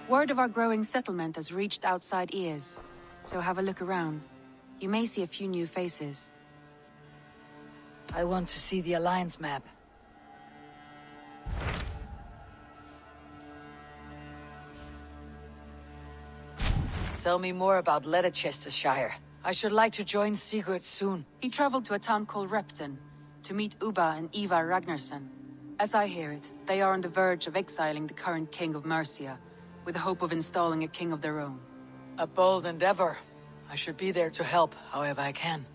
Word of our growing settlement has reached outside ears, so have a look around. You may see a few new faces. I want to see the Alliance map. Tell me more about Ledecestrescire. I should like to join Sigurd soon. He traveled to a town called Repton to meet Ubba and Eivor Ragnarsson. As I hear it, they are on the verge of exiling the current king of Mercia, with the hope of installing a king of their own. A bold endeavor. I should be there to help however I can.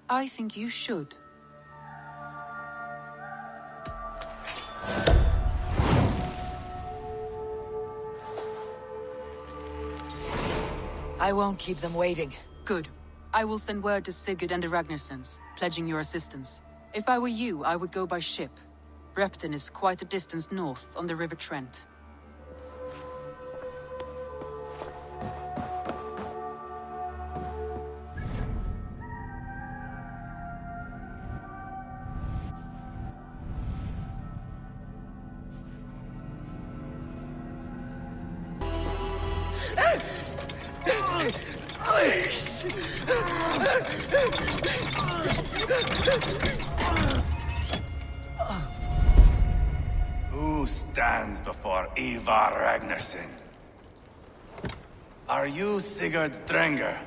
I think you should. I won't keep them waiting. Good. I will send word to Sigurd and the Ragnarssons, pledging your assistance. If I were you, I would go by ship. Repton is quite a distance north on the River Trent. Who stands before Eivor Ragnarsson? Are you Sigurd Drenger?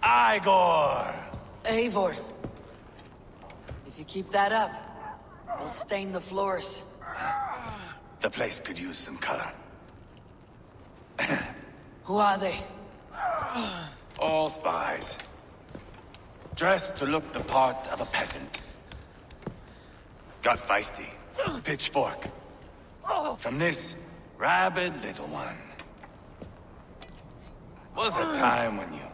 Eivor! Eivor. If you keep that up, I'll stain the floors. The place could use some color. Who are they? All spies. Dressed to look the part of a peasant. Got feisty. Pitchfork. From this rabid little one. Was a time when you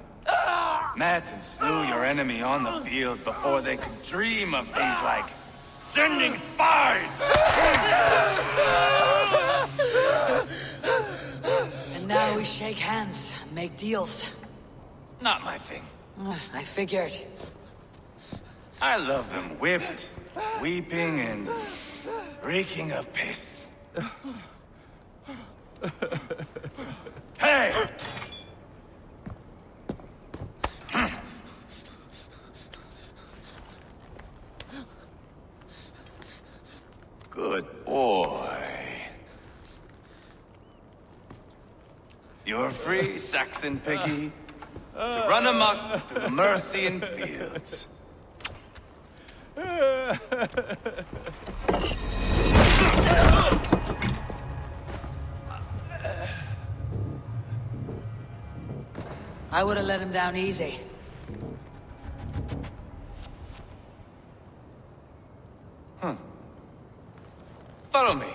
met and slew your enemy on the field before they could dream of things like sending spies! And now we shake hands and make deals. Not my thing. I figured. I love them whipped, weeping, and reeking of piss. Hey! Good boy. You're free, Saxon piggy, to run amok through the Mercian fields. I would have let him down easy. Follow me.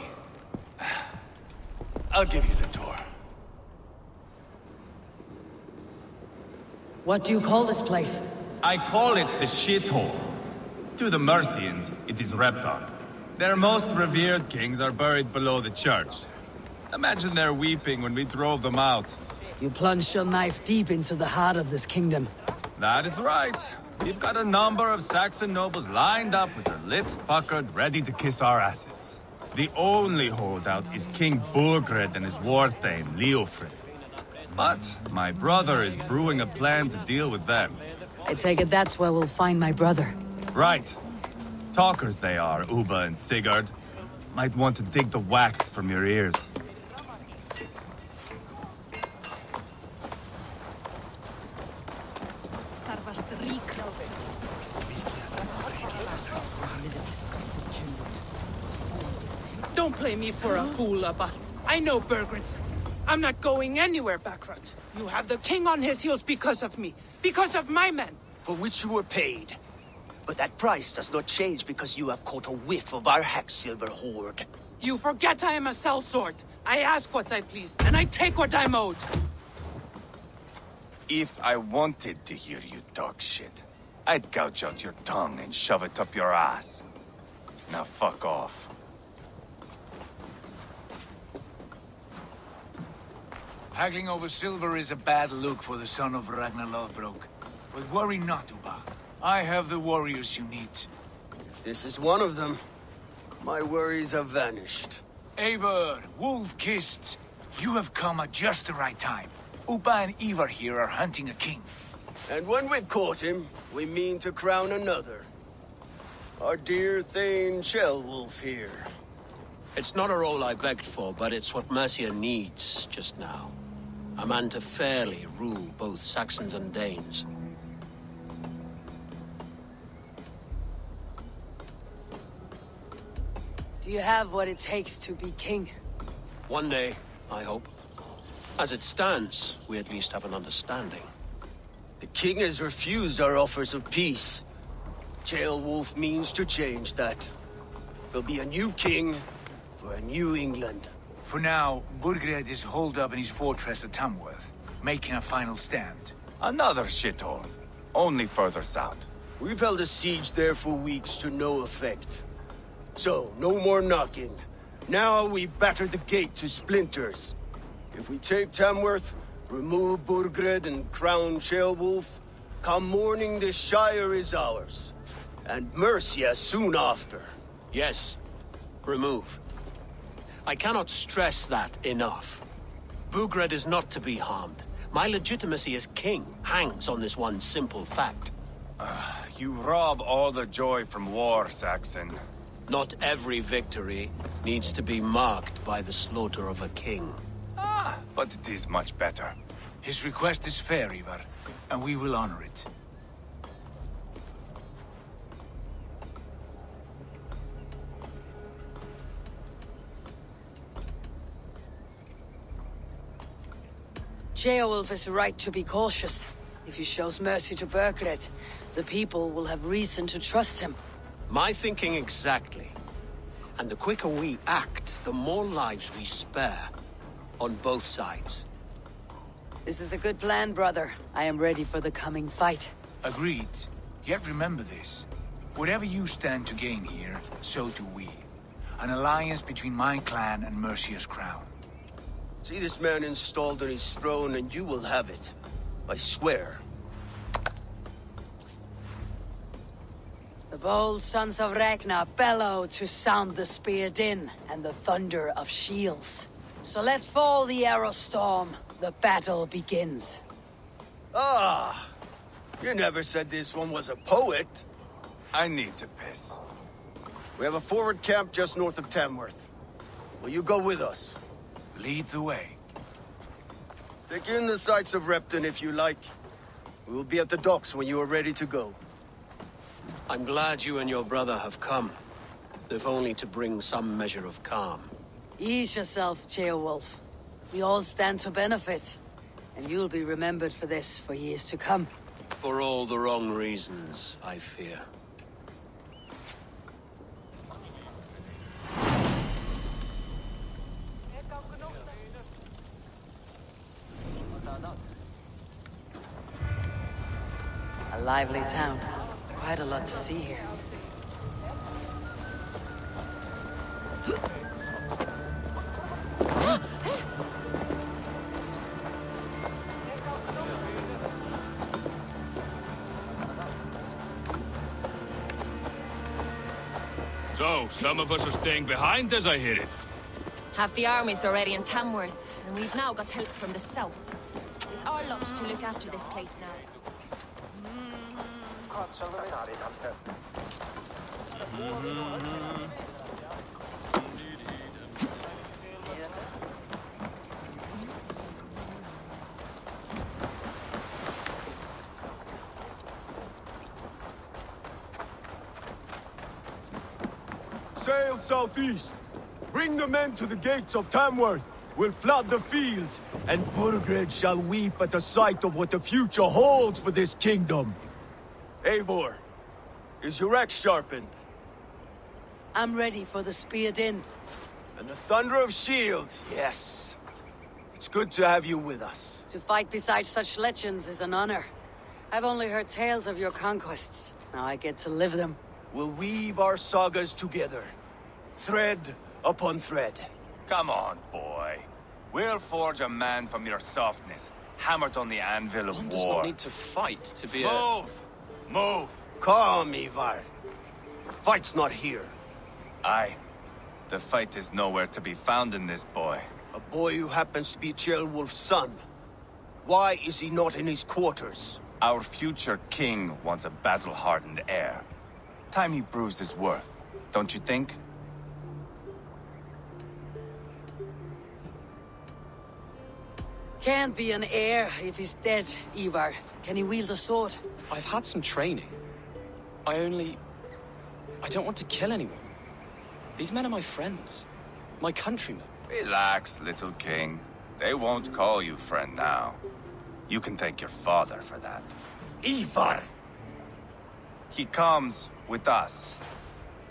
I'll give you the tour. What do you call this place? I call it the shithole. To the Mercians, it is Repton. Their most revered kings are buried below the church. Imagine their weeping when we drove them out. You plunged your knife deep into the heart of this kingdom. That is right. We've got a number of Saxon nobles lined up with their lips puckered, ready to kiss our asses. The only holdout is King Burgred and his war thane, Leofrid. But my brother is brewing a plan to deal with them. I take it that's where we'll find my brother. Right. Talkers they are, Ubba and Sigurd. Might want to dig the wax from your ears. Don't play me for a fool, Ubba. I know Burgred's. I'm not going anywhere backward. You have the king on his heels because of me. Because of my men. For which you were paid. But that price does not change because you have caught a whiff of our hack-silver hoard. You forget I am a sellsword. I ask what I please, and I take what I'm owed. If I wanted to hear you talk shit, I'd gouge out your tongue and shove it up your ass. Now fuck off. Haggling over silver is a bad look for the son of Ragnar Lothbrok. But worry not, Ubba. I have the warriors you need. If this is one of them, my worries have vanished. Eivor, wolf-kissed, you have come at just the right time. Uba and Eivor here are hunting a king. And when we've caught him, we mean to crown another. Our dear Thane Ceolwulf here. It's not a role I begged for, but it's what Mercia needs just now. A man to fairly rule both Saxons and Danes. Do you have what it takes to be king? One day, I hope. As it stands, we at least have an understanding. The king has refused our offers of peace. Ceolwulf means to change that. There'll be a new king for a new England. For now, Burgred is holed up in his fortress at Tamworth, making a final stand. Another shithole. Only further south. We've held a siege there for weeks to no effect. So, no more knocking. Now we batter the gate to splinters. If we take Tamworth, remove Burgred and crown Ceolwulf, come morning the Shire is ours. And Mercia soon after. Yes, remove. I cannot stress that enough. Burgred is not to be harmed. My legitimacy as king hangs on this one simple fact. You rob all the joy from war, Saxon. Not every victory needs to be marked by the slaughter of a king. But it is much better. His request is fair, Eivor, and we will honor it. Ceolwulf is right to be cautious. If he shows mercy to Burgred, the people will have reason to trust him. My thinking exactly. And the quicker we act, the more lives we spare. On both sides. This is a good plan, brother. I am ready for the coming fight. Agreed. Yet remember this. Whatever you stand to gain here, so do we. An alliance between my clan and Mercia's crown. See this man installed on his throne and you will have it. I swear. The bold sons of Ragnar bellow to sound the spear din and the thunder of shields. So let fall the arrow storm. The battle begins. Ah! You never said this one was a poet. I need to piss. We have a forward camp just north of Tamworth. Will you go with us? Lead the way. Take in the sights of Repton if you like. We will be at the docks when you are ready to go. I'm glad you and your brother have come. If only to bring some measure of calm. Ease yourself, Ceolwulf. We all stand to benefit. And you'll be remembered for this for years to come. For all the wrong reasons, I fear. A lively town. Quite a lot to see here. So, some of us are staying behind as I hear it. Half the army's already in Tamworth, and we've now got help from the south. It's our lot to look after this place now. Sail southeast. Bring the men to the gates of Tamworth. We'll flood the fields, and Burgred shall weep at the sight of what the future holds for this kingdom. Eivor, is your axe sharpened? I'm ready for the spear din. And the thunder of shields, yes. It's good to have you with us. To fight beside such legends is an honor. I've only heard tales of your conquests. Now I get to live them. We'll weave our sagas together. Thread upon thread. Come on, boy. We'll forge a man from your softness, hammered on the anvil of One war. does not need to fight to be Move! Move! Calm, Eivor. The fight's not here. Aye. The fight is nowhere to be found in this boy. A boy who happens to be Ceolwulf's son. Why is he not in his quarters? Our future king wants a battle-hardened heir. Time he proves his worth, don't you think? Can't be an heir if he's dead, Eivor. Can he wield a sword? I've had some training. I don't want to kill anyone. These men are my friends. My countrymen. Relax, little king. They won't call you friend now. You can thank your father for that. Eivor! He comes with us.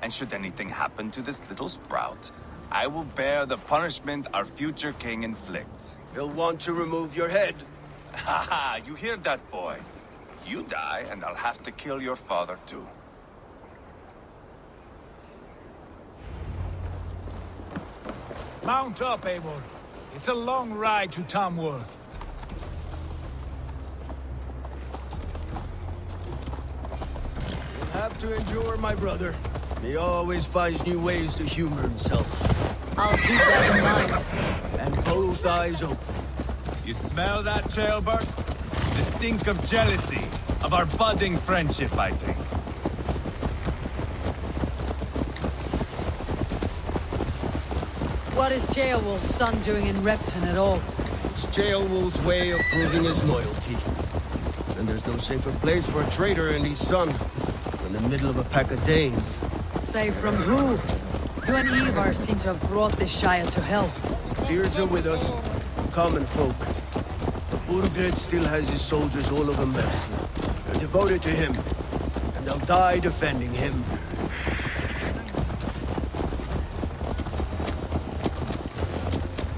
And should anything happen to this little sprout, I will bear the punishment our future king inflicts. He'll want to remove your head. Haha, you hear that, boy? You die, and I'll have to kill your father, too. Mount up, Eivor. It's a long ride to Tamworth. You'll have to endure, my brother. He always finds new ways to humor himself. I'll keep that in mind. And both eyes open. You smell that, Ceolbert? The stink of jealousy, of our budding friendship, I think. What is Ceolwulf's son doing in Repton at all? It's Ceolwulf's way of proving his loyalty. And there's no safer place for a traitor and his son than the middle of a pack of Danes. Say from who? You and Eivor seem to have brought this Shire to hell. Fears are with us, common folk. But Burgred still has his soldiers all over Mercia. They're devoted to him, and they'll die defending him.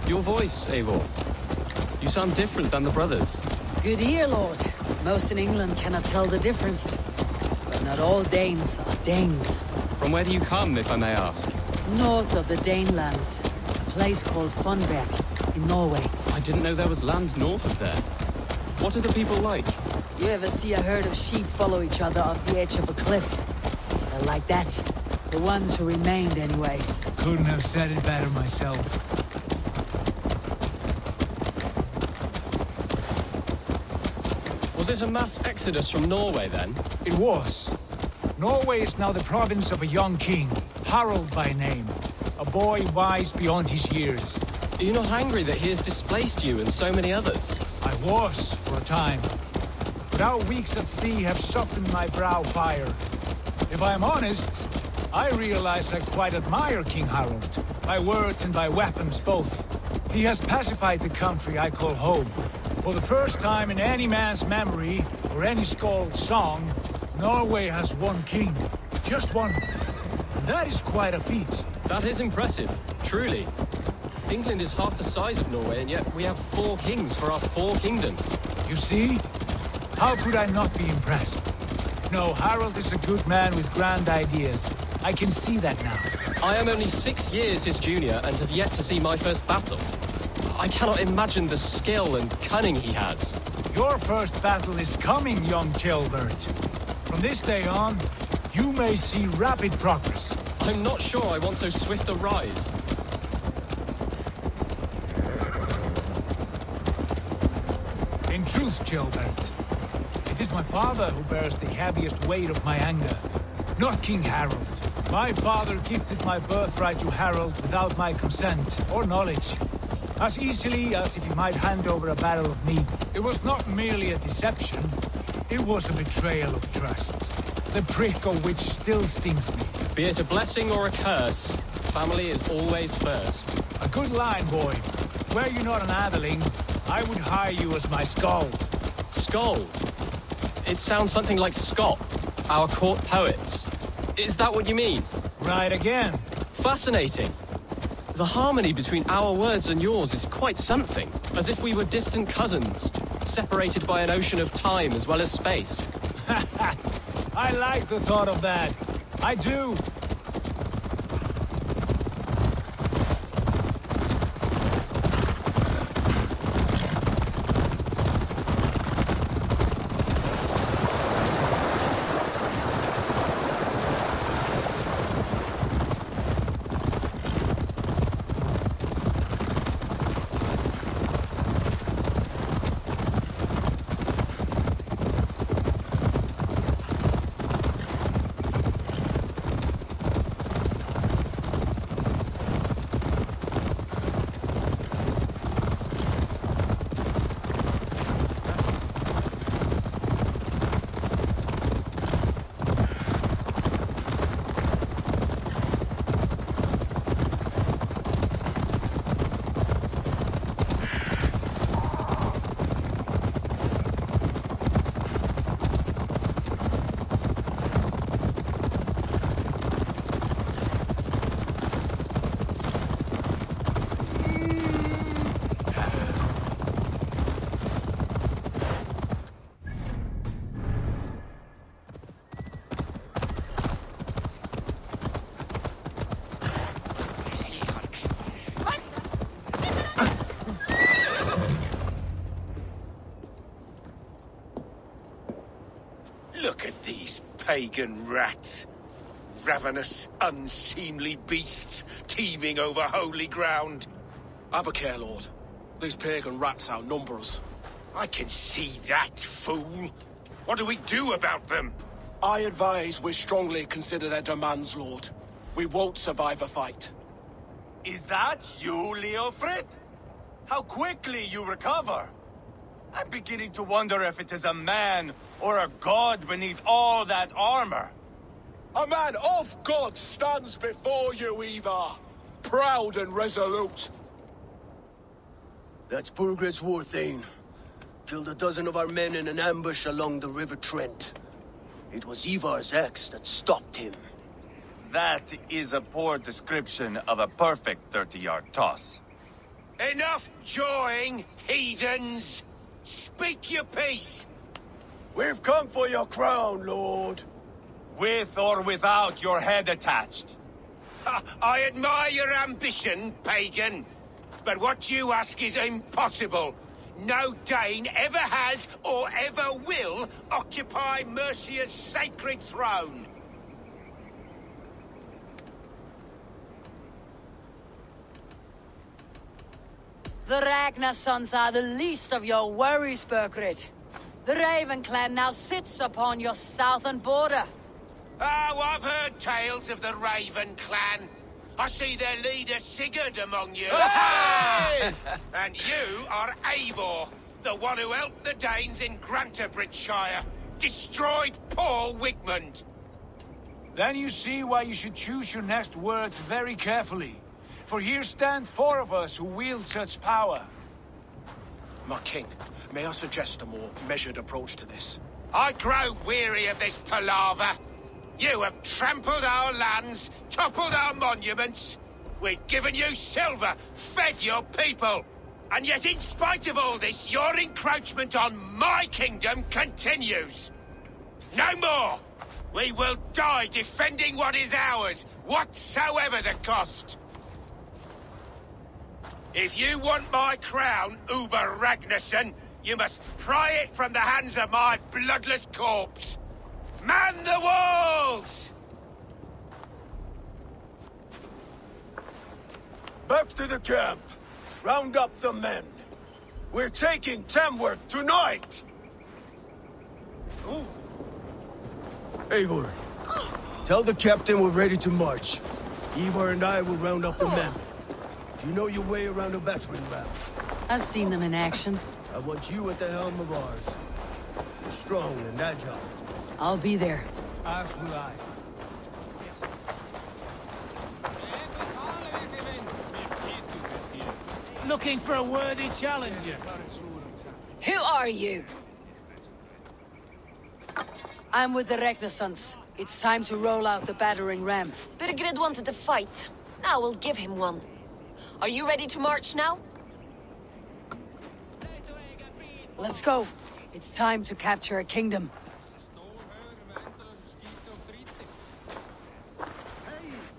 Your voice, Eivor. You sound different than the brothers. Good ear, Lord. Most in England cannot tell the difference. But not all Danes are Danes. From where do you come, if I may ask? North of the Danelands. A place called Funbeck, in Norway. I didn't know there was land north of there. What are the people like? You ever see a herd of sheep follow each other off the edge of a cliff? They're like that. The ones who remained, anyway. Couldn't have said it better myself. Was it a mass exodus from Norway, then? It was. Norway is now the province of a young king, Harald by name. A boy wise beyond his years. Are you not angry that he has displaced you and so many others? I was, for a time. But our weeks at sea have softened my brow fire. If I am honest, I realize I quite admire King Harald. By words and by weapons, both. He has pacified the country I call home. For the first time in any man's memory, or any skald's song, Norway has one king. Just one. And that is quite a feat. That is impressive, truly. England is half the size of Norway, and yet we have 4 kings for our 4 kingdoms. You see? How could I not be impressed? No, Harald is a good man with grand ideas. I can see that now. I am only 6 years his junior and have yet to see my first battle. I cannot imagine the skill and cunning he has. Your first battle is coming, young Ceolbert. From this day on, you may see rapid progress. I'm not sure I want so swift a rise. In truth, Ceolbert, it is my father who bears the heaviest weight of my anger, not King Harald. My father gifted my birthright to Harald without my consent or knowledge. As easily as if he might hand over a barrel of meat. It was not merely a deception, it was a betrayal of trust. The prick of which still stings me. Be it a blessing or a curse, family is always first. A good line, boy. Were you not an atheling, I would hire you as my skald. Skald? It sounds something like Scott, our court poets. Is that what you mean? Right again. Fascinating. The harmony between our words and yours is quite something. As if we were distant cousins, separated by an ocean of time as well as space. I like the thought of that. I do. pagan rats. Ravenous, unseemly beasts teeming over holy ground. Have a care, Lord. These pagan rats outnumber us. I can see that, fool. What do we do about them? I advise we strongly consider their demands, Lord. We won't survive a fight. Is that you, Leofrid? How quickly you recover! I'm beginning to wonder if it is a man or a god beneath all that armor. A man of God stands before you, Eivor. Proud and resolute. That's Burgred's Warthane. Killed a dozen of our men in an ambush along the River Trent. It was Eivor's axe that stopped him. That is a poor description of a perfect 30-yard toss. Enough jawing, heathens! Speak your piece! We've come for your crown, Lord. With or without your head attached. I admire your ambition, pagan. But what you ask is impossible. No Dane ever has or ever will occupy Mercia's sacred throne. The Ragnar sons are the least of your worries, Burgred. The Raven clan now sits upon your southern border. Oh, I've heard tales of the Raven clan. I see their leader Sigurd among you. Hey! And you are Eivor, the one who helped the Danes in Grantabridgeshire. Destroyed poor Wigmund. Then you see why you should choose your next words very carefully. For here stand 4 of us who wield such power. My king, may I suggest a more measured approach to this? I grow weary of this palaver. You have trampled our lands, toppled our monuments. We've given you silver, fed your people. And yet in spite of all this, your encroachment on my kingdom continues. No more! We will die defending what is ours, whatsoever the cost. If you want my crown, Uber Ragnarsson, you must pry it from the hands of my bloodless corpse. Man the walls! Back to the camp. Round up the men. We're taking Tamworth tonight! Ooh. Eivor, tell the captain we're ready to march. Eivor and I will round up the men. Do you know your way around a battering ram? I've seen them in action. I want you at the helm of ours. You're strong and agile. I'll be there. As will I. Looking for a worthy challenger. Who are you? I'm with the Ragnarsons. It's time to roll out the battering ram. Burgred wanted to fight. Now we'll give him one. Are you ready to march now? Let's go. It's time to capture a kingdom.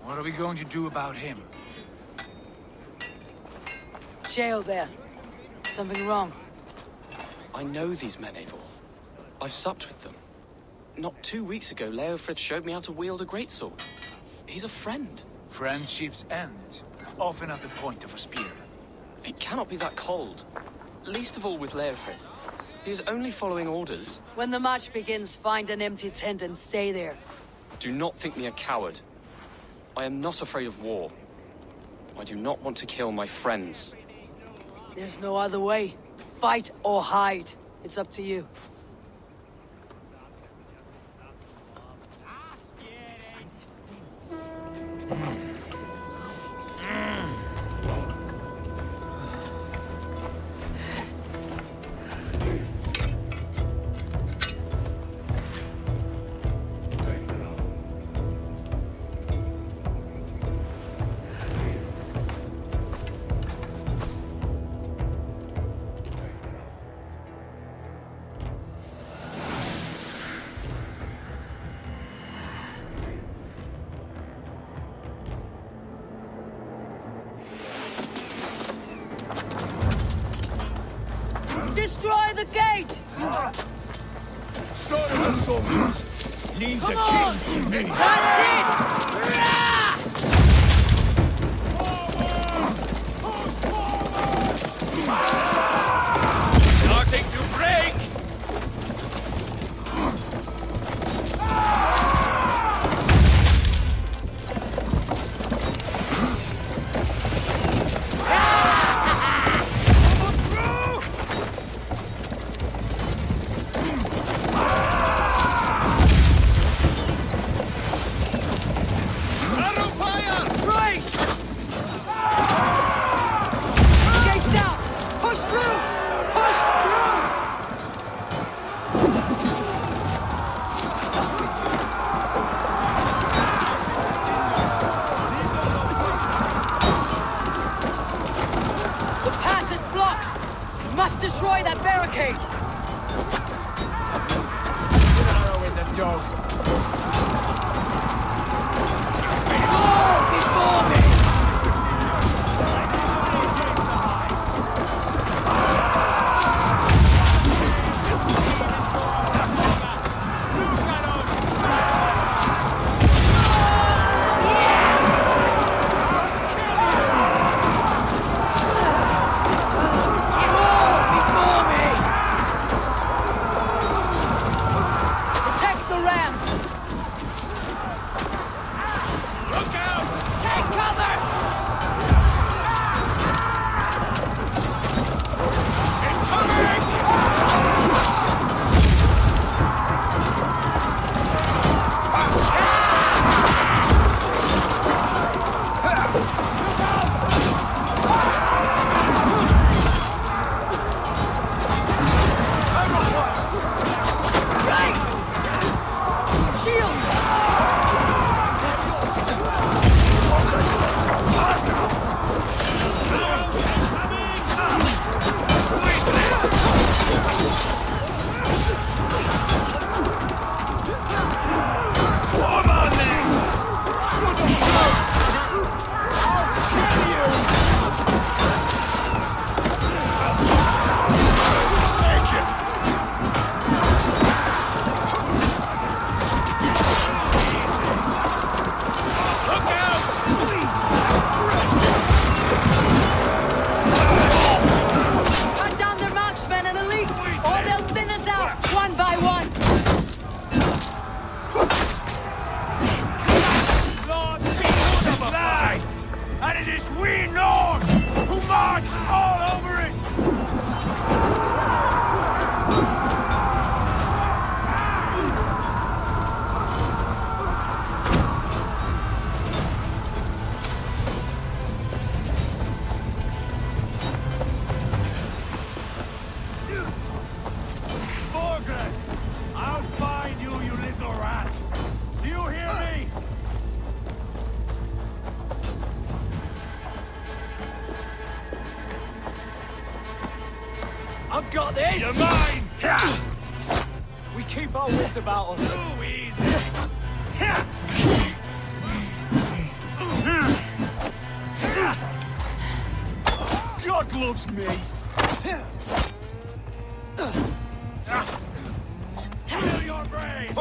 What are we going to do about him? Jail there. Something wrong. I know these men, Eivor. I've supped with them. Not 2 weeks ago, Leofrid showed me how to wield a greatsword. He's a friend. Friendships end, often at the point of a spear. It cannot be that cold. Least of all with Leofrid. He is only following orders. When the march begins, find an empty tent and stay there. Do not think me a coward. I am not afraid of war. I do not want to kill my friends. There's no other way. Fight or hide. It's up to you. Destroy the gate! Slaughter the soldiers! Leave Come the on! king to me! That's it! Rah! Starting to break! Destroy that barricade! Put an arrow in the dog. Fall before me! I've got this! You're mine! We keep our wits about us. Too easy! God loves me! Fill your brain!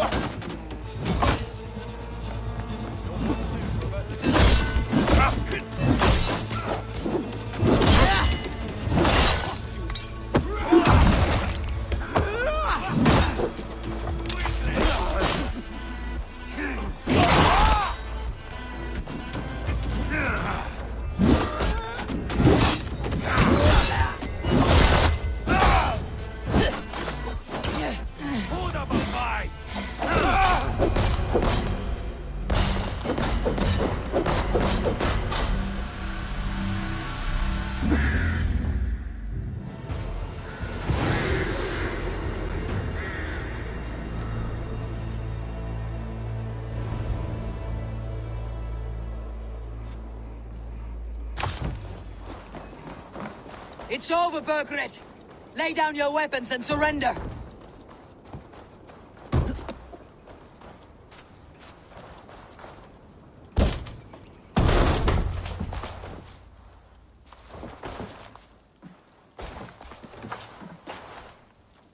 It's over, Burgred! Lay down your weapons and surrender!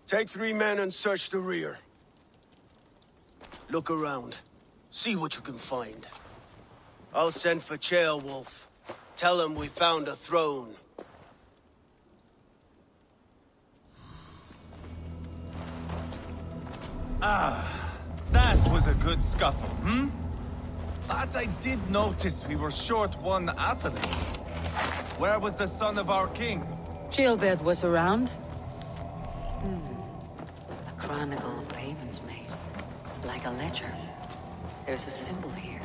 Take 3 men and search the rear. Look around. See what you can find. I'll send for Ceolwulf. Tell him we found a throne. That was a good scuffle, hmm? But I did notice we were short one athlete. Where was the son of our king? Gilbert was around. A chronicle of payments made. Like a ledger. There's a symbol here.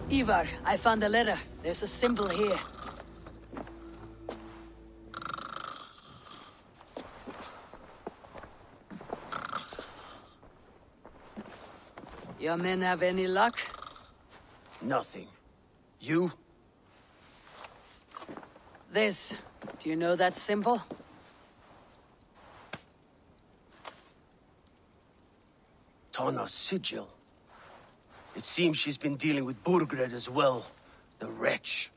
Eivor, I found a letter. There's a symbol here. Your men have any luck? Nothing. You? This. Do you know that symbol? Tana's sigil. It seems she's been dealing with Burgred as well. The wretch.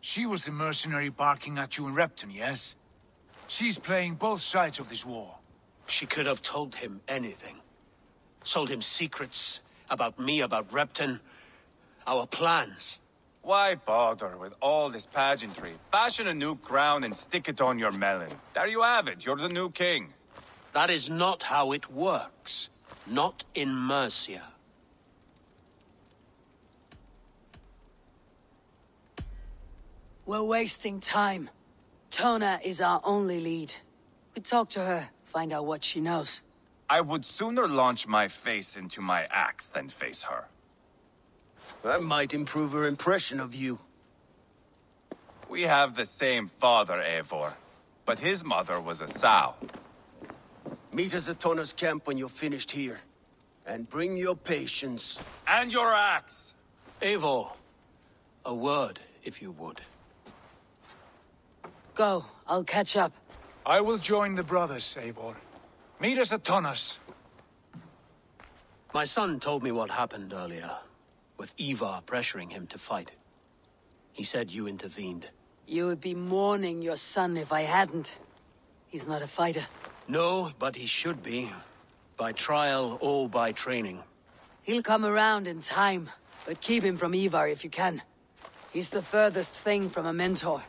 She was the mercenary barking at you in Repton, yes? She's playing both sides of this war. She could have told him anything. Sold him secrets about me, about Repton, our plans. Why bother with all this pageantry? Fashion a new crown and stick it on your melon. There you have it, you're the new king. That is not how it works. Not in Mercia. We're wasting time. Tona is our only lead. We talk to her, find out what she knows. I would sooner launch my face into my axe than face her. That might improve her impression of you. We have the same father, Eivor, but his mother was a sow. Meet us at Tona's camp when you're finished here. And bring your patience. And your axe! Eivor, a word, if you would. Go, I'll catch up. I will join the brothers, Eivor. Meet us at Tonas. My son told me what happened earlier, with Eivor pressuring him to fight. He said you intervened. You would be mourning your son if I hadn't. He's not a fighter. No, but he should be. By trial or by training. He'll come around in time, but keep him from Eivor if you can. He's the furthest thing from a mentor.